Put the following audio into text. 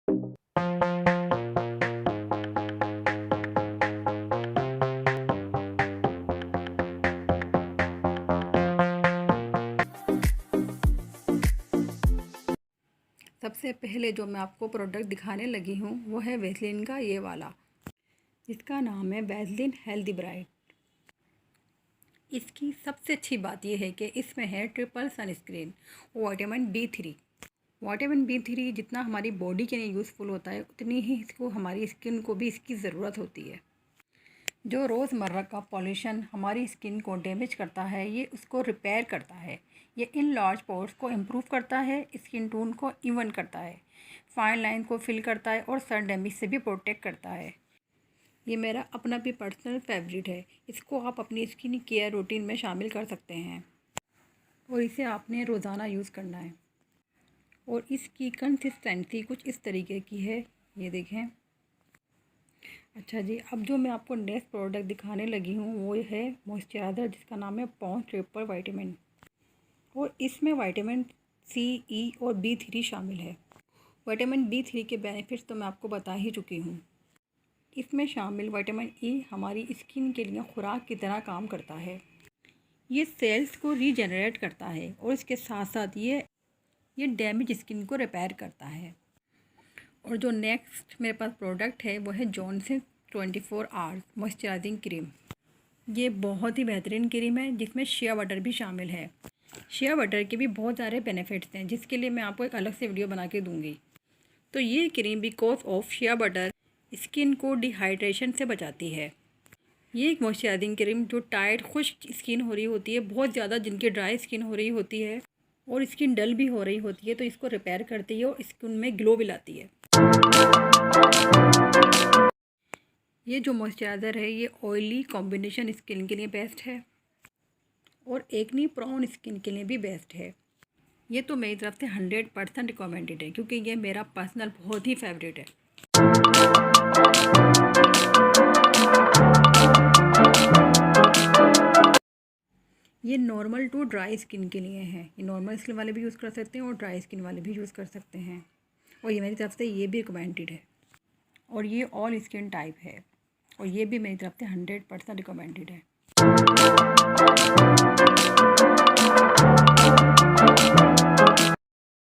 सबसे पहले जो मैं आपको प्रोडक्ट दिखाने लगी हूँ वो है वैसलीन का ये वाला, इसका नाम है वैसलीन हेल्दी ब्राइट। इसकी सबसे अच्छी बात यह है कि इसमें है ट्रिपल सनस्क्रीन और विटामिन B3। विटामिन B3 जितना हमारी बॉडी के लिए यूज़फुल होता है उतनी ही इसको हमारी स्किन को भी इसकी ज़रूरत होती है। जो रोज़मर्रा का पॉल्यूशन हमारी स्किन को डैमेज करता है ये उसको रिपेयर करता है। ये इन लार्ज पोर्स को इम्प्रूव करता है, स्किन टोन को इवन करता है, फाइन लाइन को फिल करता है और सन डैमेज से भी प्रोटेक्ट करता है। ये मेरा अपना भी पर्सनल फेवरेट है। इसको आप अपनी स्किन केयर रूटीन में शामिल कर सकते हैं और इसे आपने रोज़ाना यूज़ करना है। और इसकी कंसिस्टेंसी कुछ इस तरीके की है, ये देखें। अच्छा जी, अब जो मैं आपको नेक्स्ट प्रोडक्ट दिखाने लगी हूँ वो है मॉइस्चराइज़र जिसका नाम है पॉन्ड्स ट्रिपल विटामिन। और इसमें विटामिन C, E और B3 शामिल है। विटामिन B3 के बेनिफिट्स तो मैं आपको बता ही चुकी हूँ। इसमें शामिल विटामिन E हमारी स्किन के लिए खुराक की तरह काम करता है। ये सेल्स को रीजनरेट करता है और इसके साथ साथ ये डैमेज स्किन को रिपेयर करता है। और जो नेक्स्ट मेरे पास प्रोडक्ट है वो है जॉनसन 24 आवर्स मॉइस्चराइजिंग क्रीम। ये बहुत ही बेहतरीन क्रीम है जिसमें शिया बटर भी शामिल है। शिया बटर के भी बहुत सारे बेनिफिट्स हैं जिसके लिए मैं आपको एक अलग से वीडियो बना के दूँगी। तो ये cream because of shea butter skin को डिहाइड्रेशन से बचाती है। ये एक मॉइस्चराइजिंग क्रीम जो टाइट खुश्क स्किन हो रही होती है, बहुत ज़्यादा जिनकी ड्राई स्किन हो रही होती है और स्किन डल भी हो रही होती है, तो इसको रिपेयर करती है और स्किन में ग्लो भी लाती है। ये जो मॉइस्चराइज़र है ये ऑयली कॉम्बिनेशन स्किन के लिए बेस्ट है और एक्नी प्रोन स्किन के लिए भी बेस्ट है। ये तो मेरी तरफ से 100% रिकमेंडेड है क्योंकि ये मेरा पर्सनल बहुत ही फेवरेट है। ये नॉर्मल टू ड्राई स्किन के लिए है। ये नॉर्मल स्किन वाले भी यूज़ कर सकते हैं और ड्राई स्किन वाले भी यूज़ कर सकते हैं और ये मेरी तरफ से ये भी रिकमेंडेड है और ये ऑल स्किन टाइप है और ये भी मेरी तरफ से 100% रिकमेंडेड है।